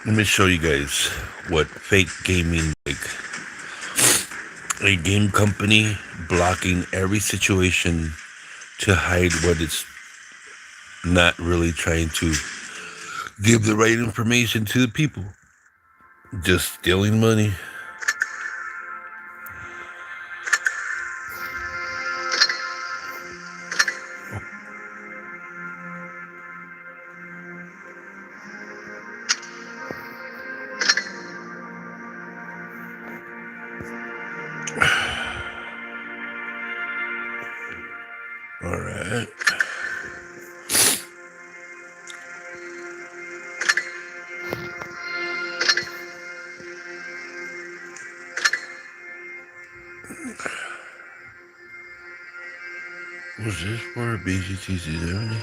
Let me show you guys what fake gaming like. A game company blocking every situation to hide what it's not really trying to give the right information to the people. Just stealing money. All right. Was this for BGTC 70?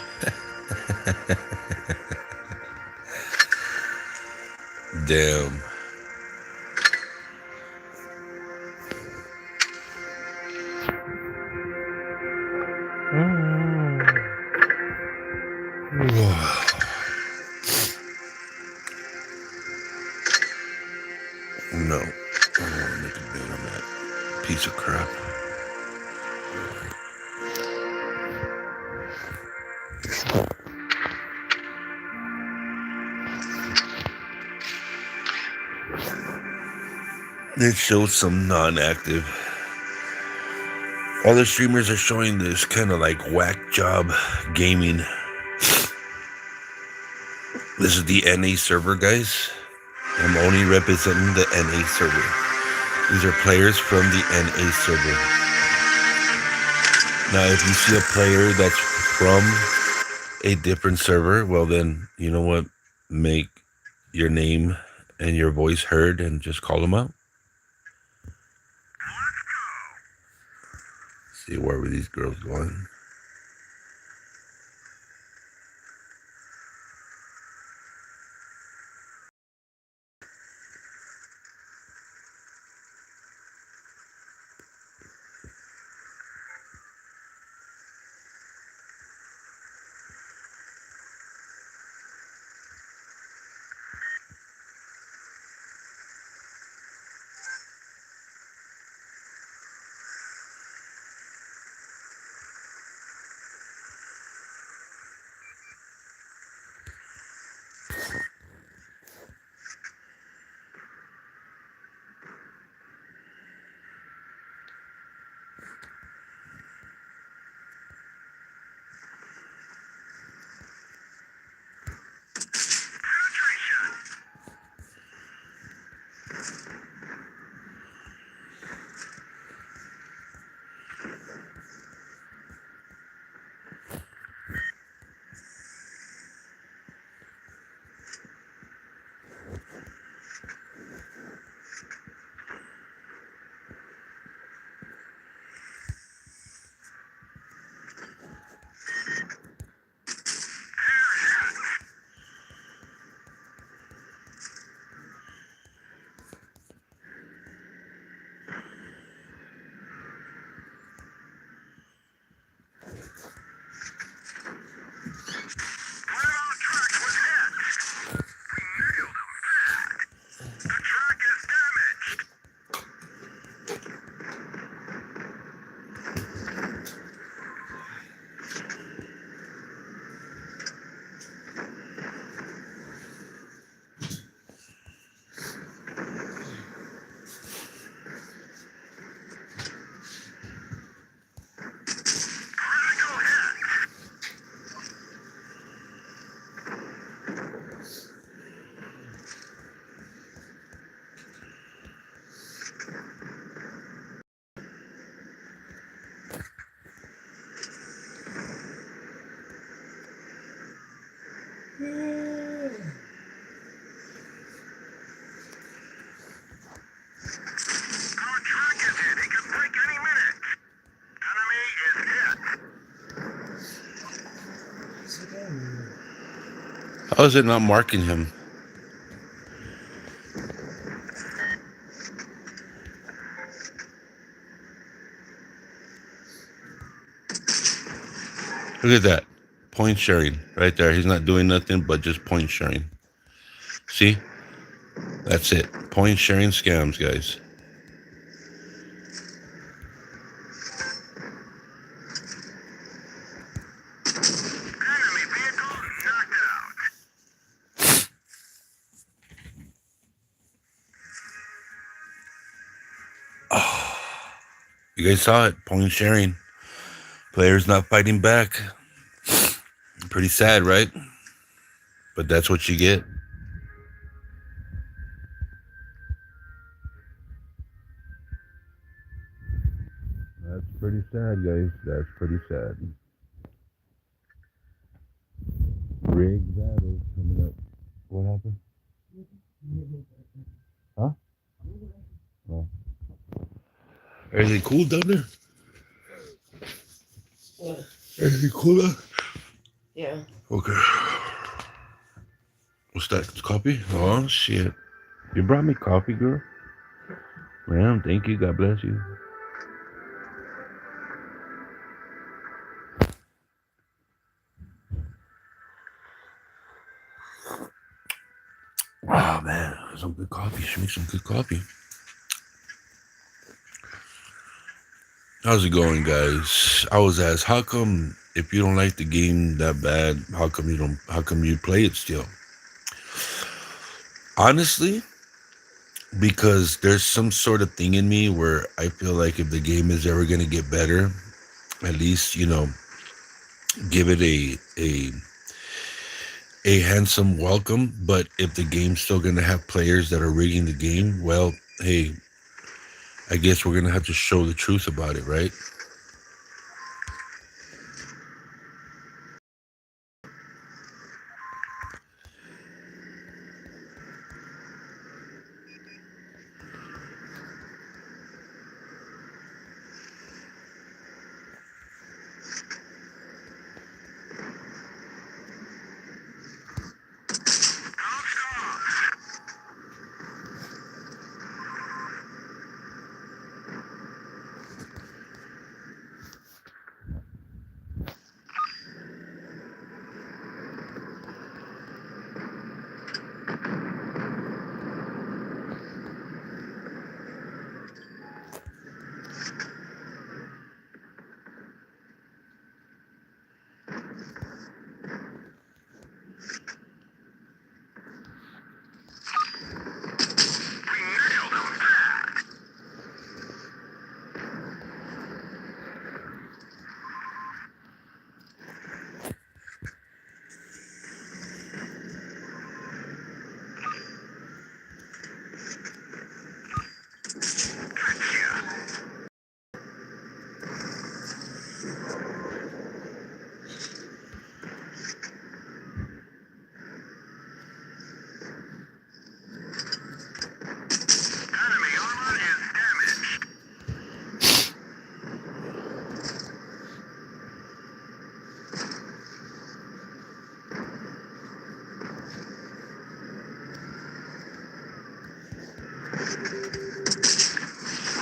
Damn. No. I don't want to make a bid on that piece of crap. It shows some non-active. All the streamers are showing this kind of like whack job gaming. This is the NA server, guys. I'm only representing the NA server. These are players from the NA server. Now, if you see a player that's from a different server, well then, you know what? Make your name and your voice heard and just call them out. See, where were these girls going? How is it not marking him? Look at that. Point sharing right there. He's not doing nothing but just point sharing. See? That's it. Point sharing scams, guys. Oh, you guys saw it. Point sharing. Players not fighting back. Pretty sad, right? But that's what you get. That's pretty sad, guys. That's pretty sad. Rig battles coming up. What happened? Huh? Oh. Everything cool down there? What? Everything cool down? Yeah. Okay. What's that? Coffee? Oh, shit. You brought me coffee, girl? Ma'am, thank you. God bless you. Oh, man. Some good coffee. Should make some good coffee. How's it going, guys? I was asked, how come if you don't like the game that bad, how come you play it still? Honestly, because there's some sort of thing in me where I feel like if the game is ever going to get better, at least, give it a handsome welcome. But if the game's still going to have players that are rigging the game, well, hey, I guess we're going to have to show the truth about it, right?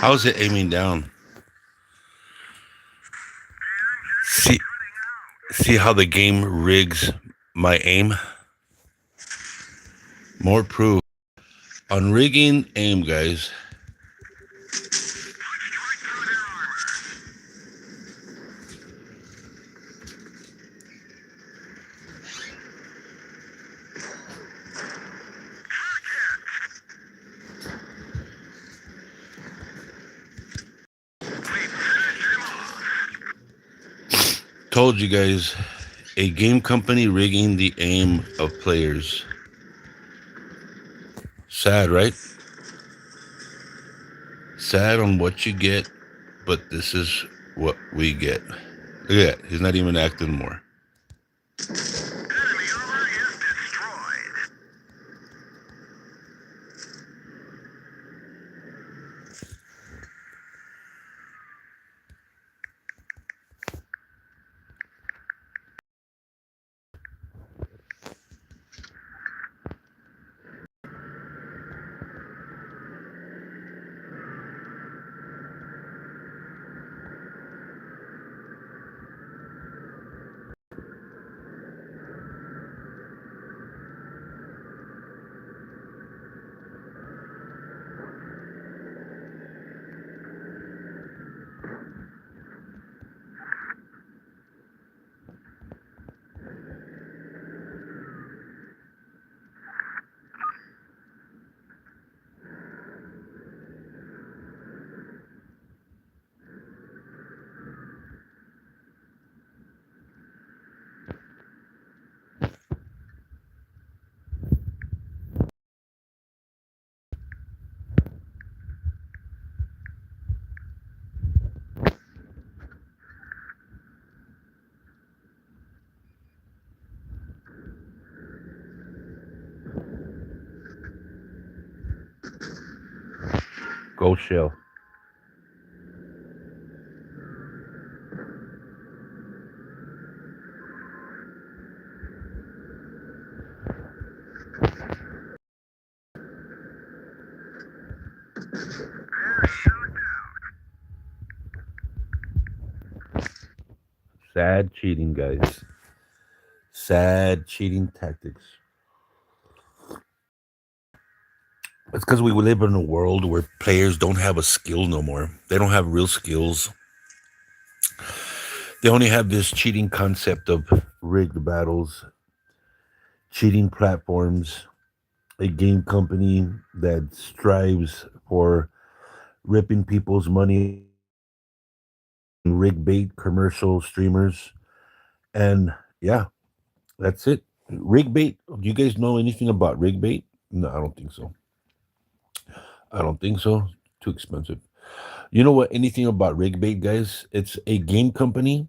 How's it aiming down? See, see how the game rigs my aim? More proof. On rigging aim, guys. Told you guys, a game company rigging the aim of players. Sad, right? Sad on what you get, but this is what we get. Look at that. He's not even acting more. Go shell. Sad cheating, guys. Sad cheating tactics. It's because we live in a world where players don't have a skill no more. They don't have real skills. They only have this cheating concept of rigged battles, cheating platforms, a game company that strives for ripping people's money, rig bait commercial streamers, and yeah, that's it. Rig bait. Do you guys know anything about rig bait? No, I don't think so. I don't think so. Too expensive. You know what? Anything about rig bait, guys? It's a game company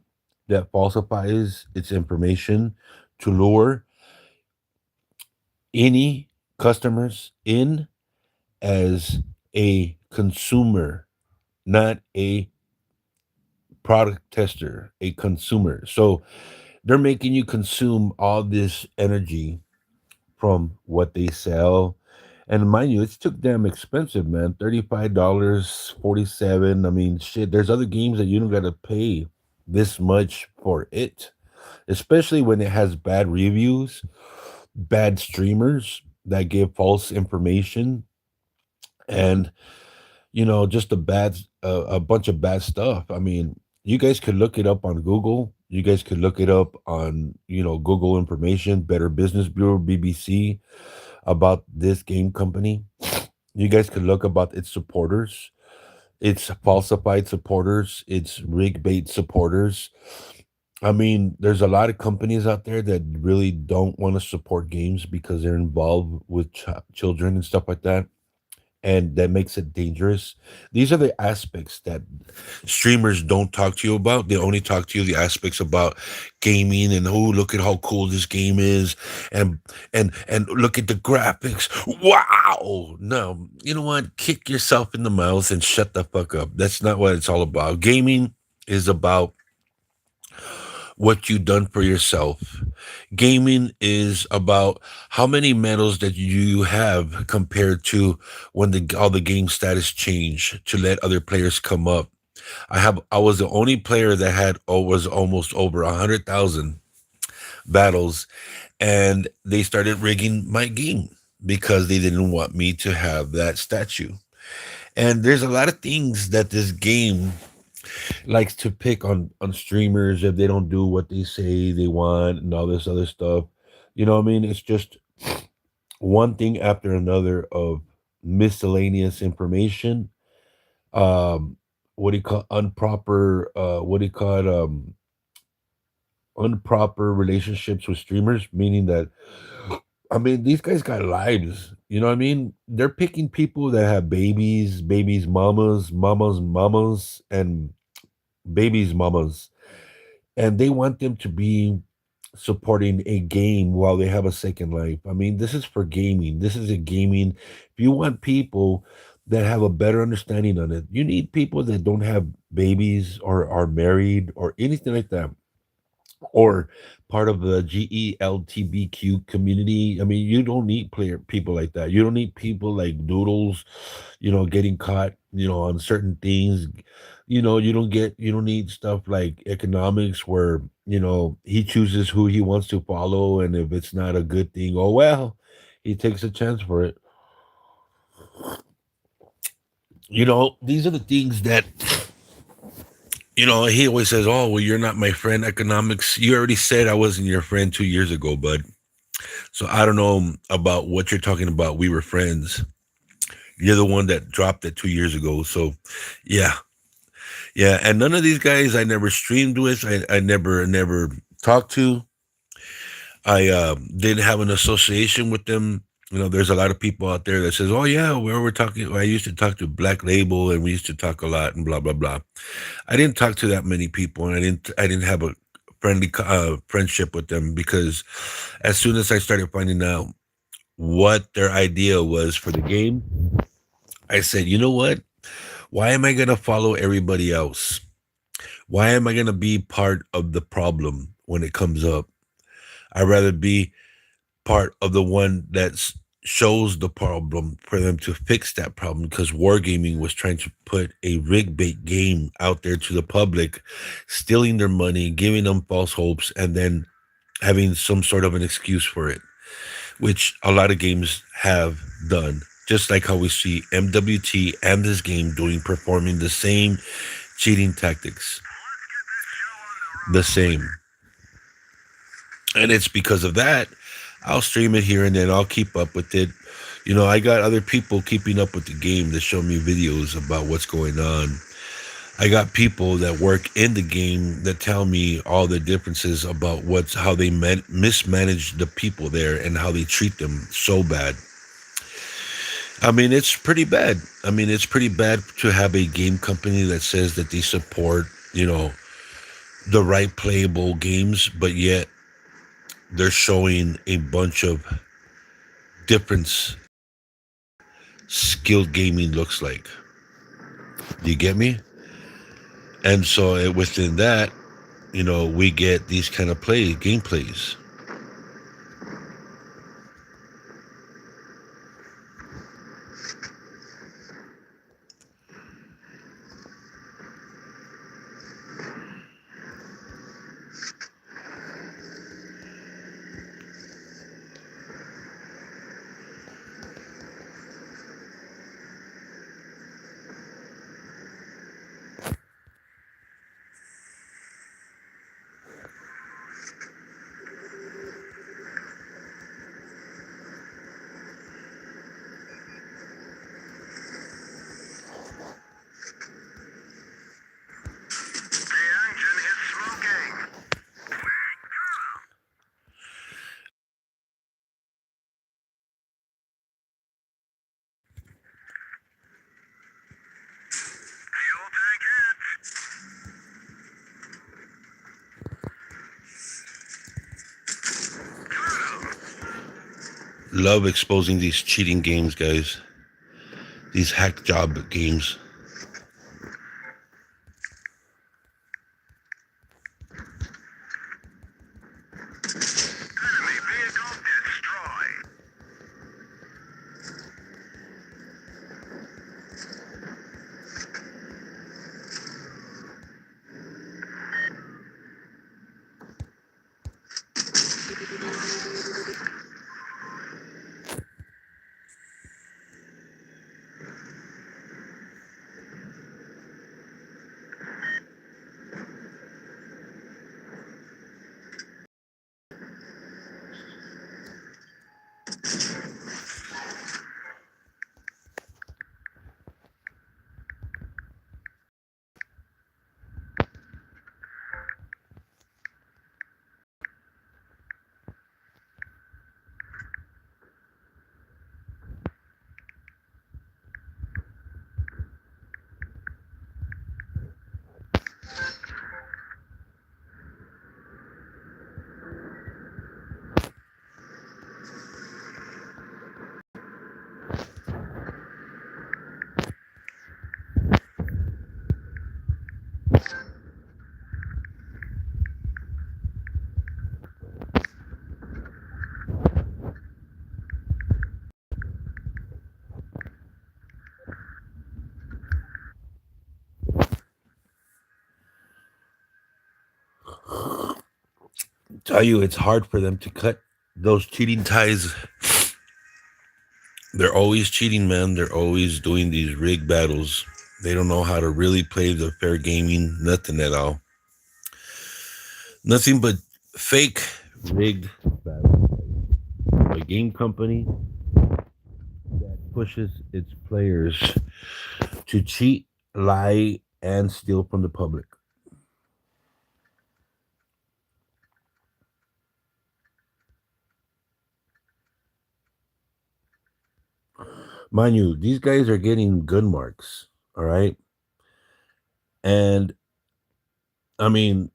that falsifies its information to lure any customers in as a consumer, not a product tester, a consumer. So they're making you consume all this energy from what they sell. And mind you, it's too damn expensive, man. $35, 47. I mean, shit, there's other games that you don't gotta pay this much for it. Especially when it has bad reviews, bad streamers that give false information, and just a bunch of bad stuff. I mean, you guys could look it up on Google. You guys could look it up on Google information, Better Business Bureau, BBC, about this game company. You guys could look about its supporters, its falsified supporters, its rig bait supporters. I mean, there's a lot of companies out there that really don't want to support games because they're involved with children and stuff like that, and that makes it dangerous. These are the aspects that streamers don't talk to you about. They only talk to you the aspects about gaming and, oh, look at how cool this game is, and and look at the graphics. Wow. No, you know what? Kick yourself in the mouth and shut the fuck up. That's not what it's all about. Gaming is about what you've done for yourself. Gaming is about how many medals that you have compared to when all the game status change to let other players come up. I was the only player that had was almost over 100,000 battles, and they started rigging my game because they didn't want me to have that statue. And there's a lot of things that this game likes to pick on streamers if they don't do what they say they want and all this other stuff. You know what I mean? It's just one thing after another of miscellaneous information. What do you call improper? What do you call it? Improper relationships with streamers, meaning that, I mean, these guys got lives. You know what I mean? They're picking people that have babies, babies, mamas, mamas, mamas, and babies, mamas, and they want them to be supporting a game while they have a second life. I mean, this is for gaming. This is a gaming. If you want people that have a better understanding on it, you need people that don't have babies or are married or anything like that, or part of the GELTBQ community. I mean, you don't need people like that. You don't need people like Doodles, getting caught, on certain things. You don't need stuff like economics where, he chooses who he wants to follow, and if it's not a good thing, oh well, he takes a chance for it. These are the things that, he always says, oh, well, you're not my friend. Economics, you already said I wasn't your friend 2 years ago, bud. So I don't know about what you're talking about. We were friends. You're the one that dropped it 2 years ago. So, yeah, yeah. And none of these guys I never streamed with. I never talked to. I didn't have an association with them. There's a lot of people out there that says, "Oh yeah, we're talking." I used to talk to Black Label, and we used to talk a lot, and blah blah blah. I didn't talk to that many people, and I didn't have a friendship with them, because as soon as I started finding out what their idea was for the game, I said, you know what? Why am I going to follow everybody else? Why am I going to be part of the problem when it comes up? I'd rather be part of the one that shows the problem for them to fix that problem, because wargaming was trying to put a rig bait game out there to the public, stealing their money, giving them false hopes, and then having some sort of an excuse for it, which a lot of games have done. Just like how we see MWT and this game performing the same cheating tactics, the same. And it's because of that, I'll stream it here and then. I'll keep up with it. I got other people keeping up with the game that show me videos about what's going on. I got people that work in the game that tell me all the differences about how they mismanage the people there and how they treat them so bad. I mean, it's pretty bad. I mean, it's pretty bad to have a game company that says that they support, the right playable games, but yet they're showing a bunch of difference skilled gaming looks like. Do you get me? And so within that, we get these kind of gameplays. Love exposing these cheating games, guys. These hack job games. Tell you, it's hard for them to cut those cheating ties. They're always cheating, man. They're always doing these rig battles. They don't know how to really play the fair gaming, nothing at all. Nothing but fake rigged battles. A game company that pushes its players to cheat, lie, and steal from the public. Mind you, these guys are getting good marks, all right? And I mean,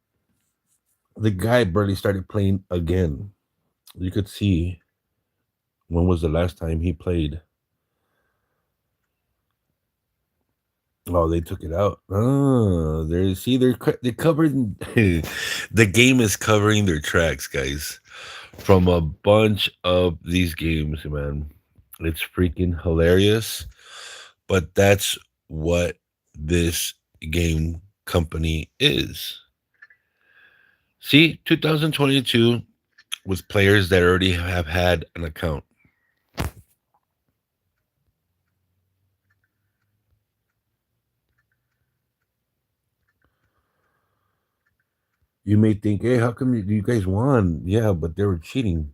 the guy barely started playing again. You could see when was the last time he played. Oh, they took it out. Oh, they're covering. The game is covering their tracks, guys, from a bunch of these games, man. It's freaking hilarious, but that's what this game company is. See, 2022 with players that already have had an account. You may think, hey, how come you guys won? Yeah, but they were cheating.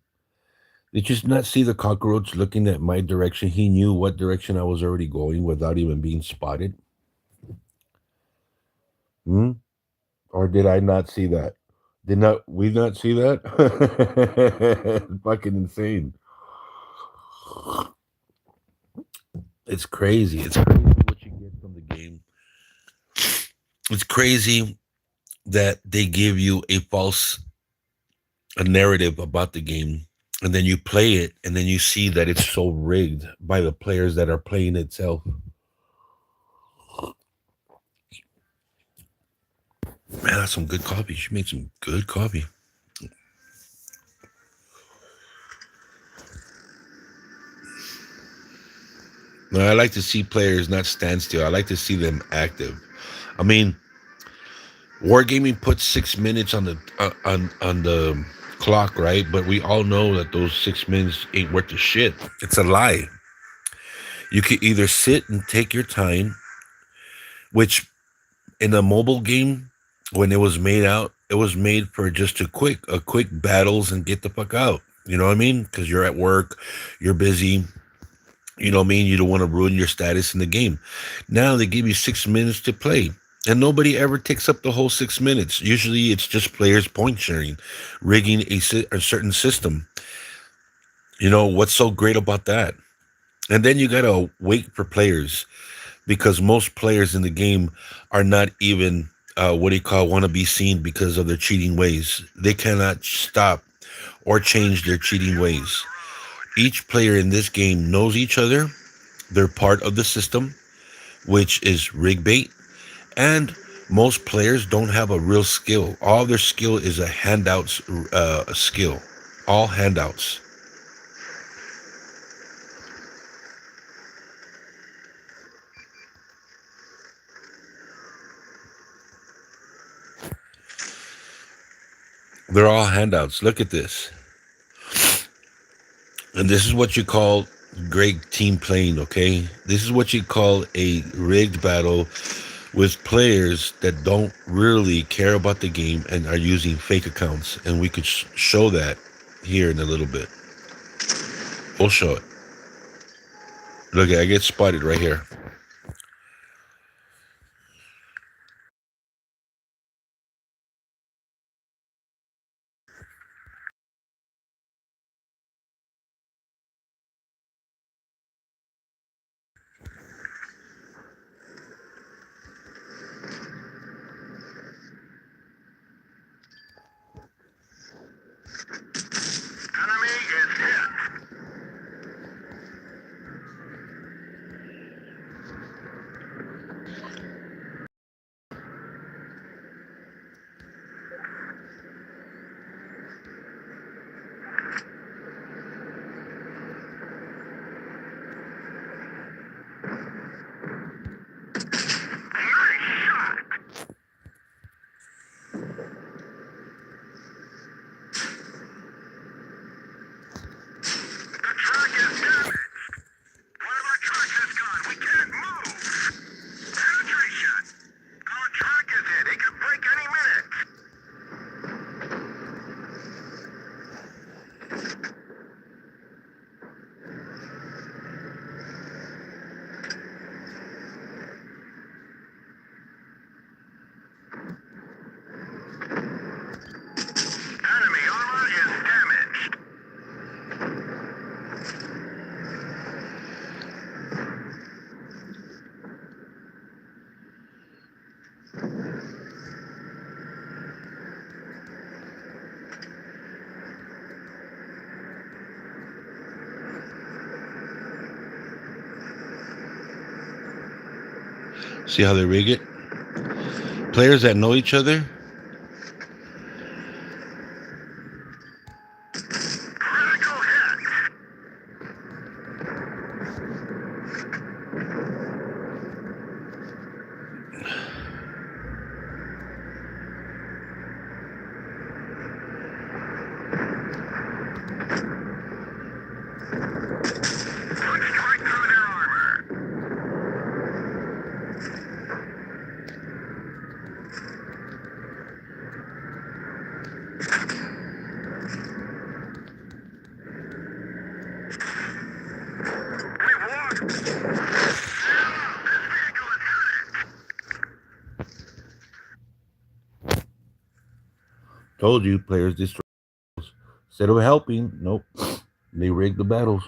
Did you not see the cockroach looking at my direction? He knew what direction I was already going without even being spotted. Hmm? Or did I not see that? Did not we not see that? Fucking insane. It's crazy. It's crazy what you get from the game. It's crazy that they give you a narrative about the game, and then you play it and then you see that it's so rigged by the players that are playing itself. Man, that's some good coffee. She made some good coffee. No, I like to see players not stand still. I like to see them active. I mean, wargaming puts 6 minutes on the clock, right? But we all know that those 6 minutes ain't worth the shit. It's a lie. You could either sit and take your time, which in a mobile game, when it was made out, it was made for just a quick battles and get the fuck out. You know what I mean? Because you're at work, you're busy. You know what I mean? You don't want to ruin your status in the game. Now they give you 6 minutes to play. And nobody ever takes up the whole 6 minutes. Usually it's just players point sharing, rigging a certain system. You know, what's so great about that? And then you got to wait for players because most players in the game are not even, what do you call, want to be seen because of their cheating ways. They cannot stop or change their cheating ways. Each player in this game knows each other. They're part of the system, which is rig bait. And most players don't have a real skill. All their skill is a handouts skill. All handouts. They're all handouts. Look at this. And this is what you call great team playing, okay? This is what you call a rigged battle with players that don't really care about the game and are using fake accounts. And we could show that here in a little bit. We'll show it. Look, I get spotted right here. Enemy is hit. See how they rig it? Players that know each other. Told you, players destroy. Instead of helping, nope, they rig the battles.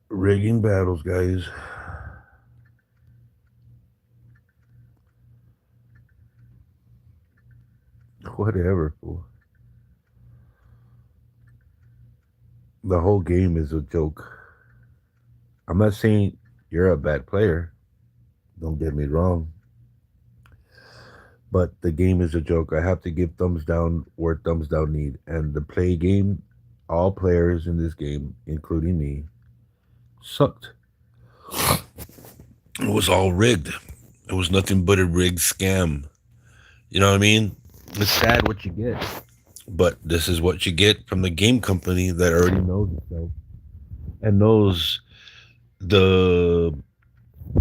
Rigging battles, guys. Whatever, fool. The whole game is a joke. I'm not saying you're a bad player. Don't get me wrong. But the game is a joke. I have to give thumbs down where thumbs down need. And the play game, all players in this game, including me, sucked. It was all rigged. It was nothing but a rigged scam. You know what I mean? It's sad what you get. But this is what you get from the game company that already knows itself and knows the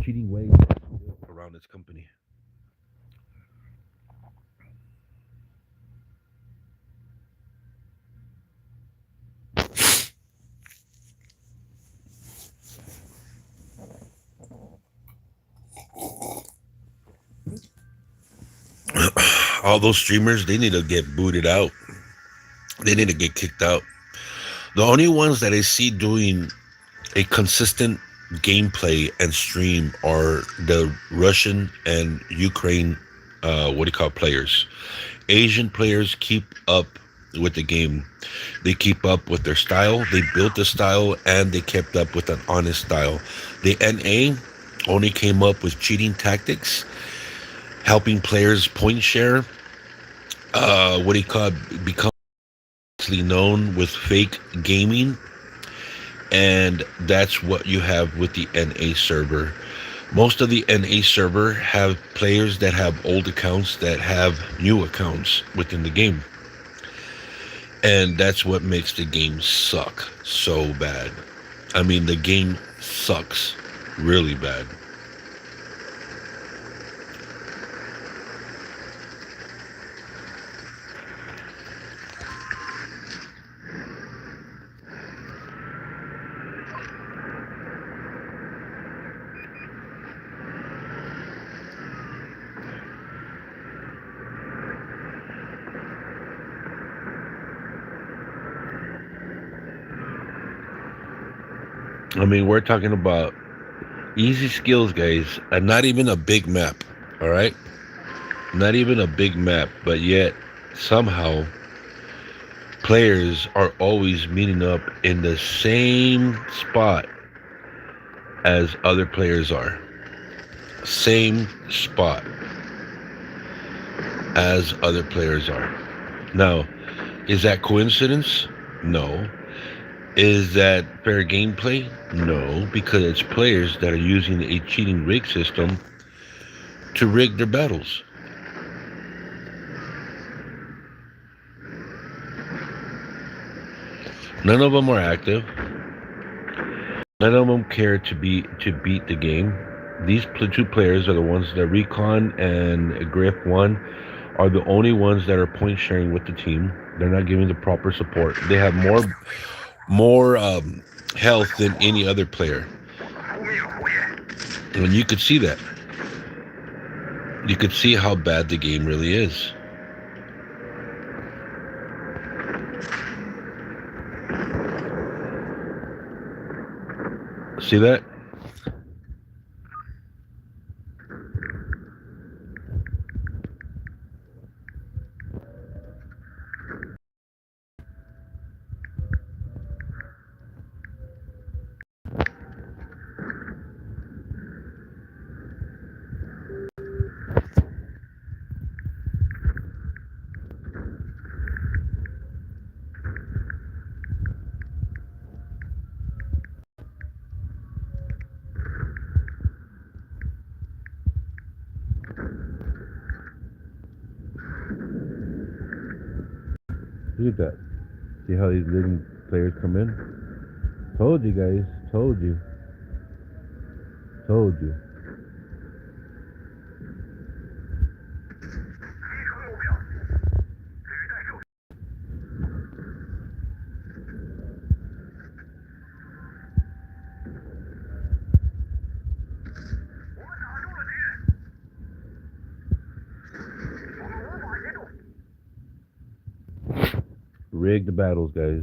cheating ways around its company. All those streamers, they need to get booted out. They need to get kicked out. The only ones that I see doing a consistent gameplay and stream are the Russian and Ukraine, what do you call players? Asian players keep up with the game. They keep up with their style. They built the style and they kept up with an honest style. The NA only came up with cheating tactics, helping players point share. What do you call it? Become known with fake gaming, and that's what you have with the NA server. Most of the NA server have players that have old accounts that have new accounts within the game. And that's what makes the game suck so bad. I mean, the game sucks really bad. I mean, we're talking about easy skills, guys, and not even a big map, all right? Not even a big map, but yet somehow players are always meeting up in the same spot as other players are. Same spot as other players are. Now, is that coincidence? No. Is that fair gameplay? No, because it's players that are using a cheating rig system to rig their battles. None of them are active. None of them care to beat the game. These two players are the ones that Recon and Griff One are the only ones that are point sharing with the team. They're not giving the proper support. They have more health than any other player, and you could see that. You could see how bad the game really is. See that? Look at that. See how these living players come in? Told you guys. Told you. Told you. Rigged battles, guys.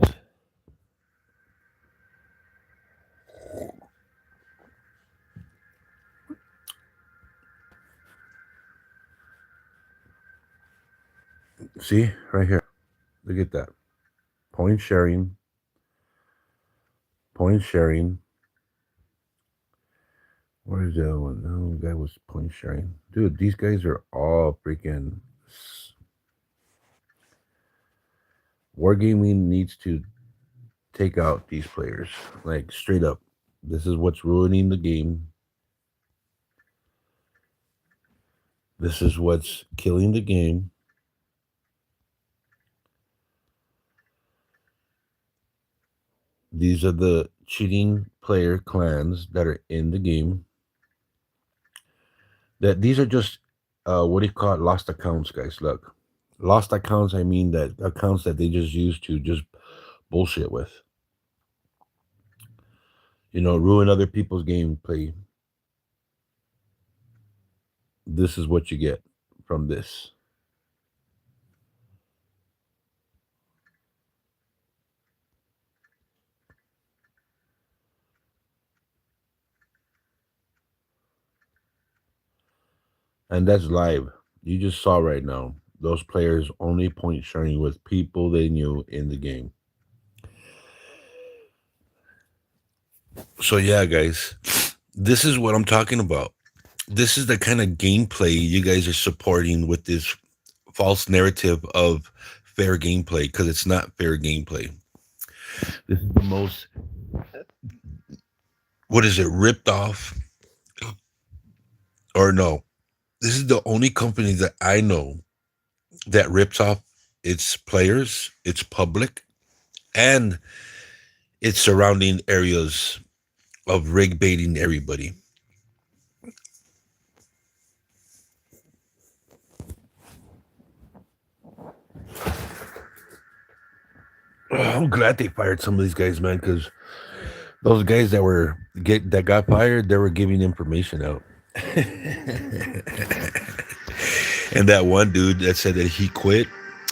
See? Right here. Look at that. Point sharing. Point sharing. Where's the other one? No, the guy was point sharing. Dude, these guys are all freaking. Wargaming needs to take out these players. Like, straight up. This is what's ruining the game. This is what's killing the game. These are the cheating player clans that are in the game. That these are just what do you call it? Lost accounts, guys. Look. Lost accounts, I mean that accounts that they just use to just bullshit with. You know, ruin other people's gameplay. This is what you get from this. And that's live. You just saw right now. Those players only point sharing with people they knew in the game. So yeah, guys, this is what I'm talking about. This is the kind of gameplay you guys are supporting with this false narrative of fair gameplay, because it's not fair gameplay. This is the most, what is it, ripped off? Or no, this is the only company that I know that rips off its players, its public, and its surrounding areas of rig baiting everybody. I'm glad they fired some of these guys, man, because those guys that got fired, they were giving information out. And that one dude that said that he quit,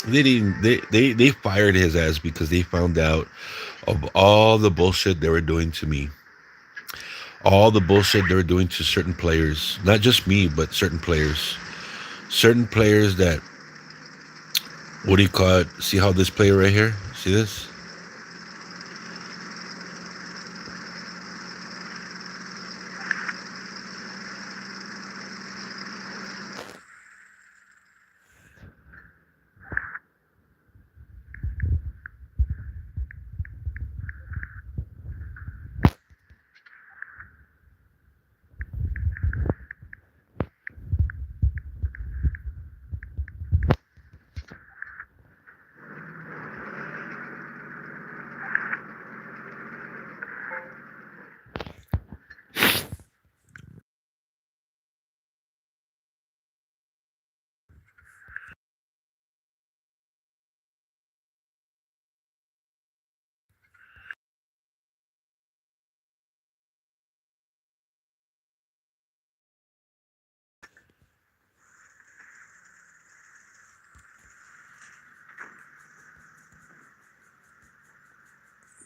they didn't they fired his ass because they found out of all the bullshit they were doing to me. All the bullshit they were doing to certain players. Not just me, but certain players. Certain players that, what do you call it? See how this player right here? See this?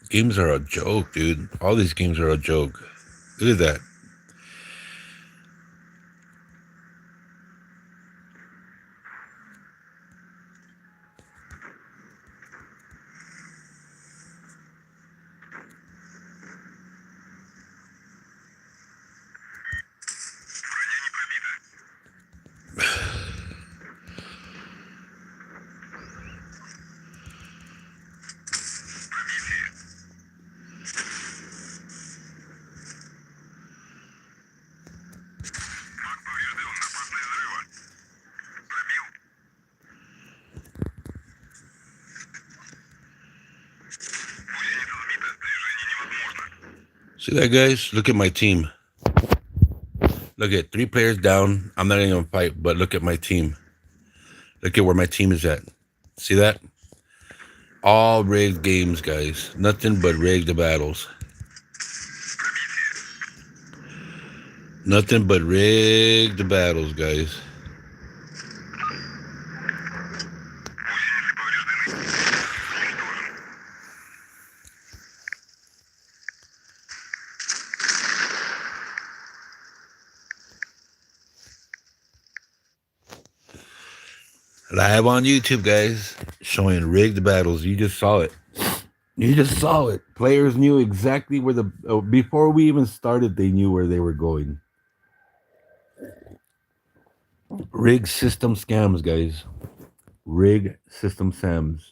Games are a joke, dude. All these games are a joke. Look at that. See that, guys? Look at my team. Look at 3 players down. I'm not even gonna fight, but look at my team. Look at where my team is at. See that? All rigged games, guys. Nothing but rigged battles. Nothing but rigged battles, guys. Live on YouTube, guys. Showing rigged battles. You just saw it. You just saw it. Players knew exactly where before we even started, they knew where they were going. Rig system scams, guys. Rig system scams.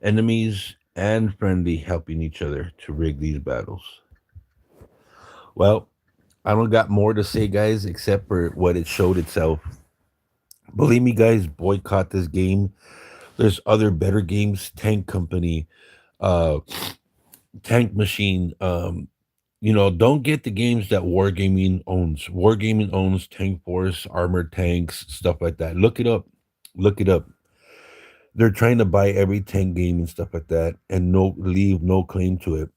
Enemies and friendly helping each other to rig these battles. Well, I don't got more to say, guys, except for what it showed itself. Believe me, guys, boycott this game. There's other better games. Tank Company, uh, Tank Machine. Don't get the games that Wargaming owns. Wargaming owns Tank Force, Armored Tanks, stuff like that. Look it up. Look it up. They're trying to buy every tank game and stuff like that, and leave no claim to it.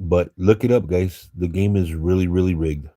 But look it up, guys. The game is really, really rigged.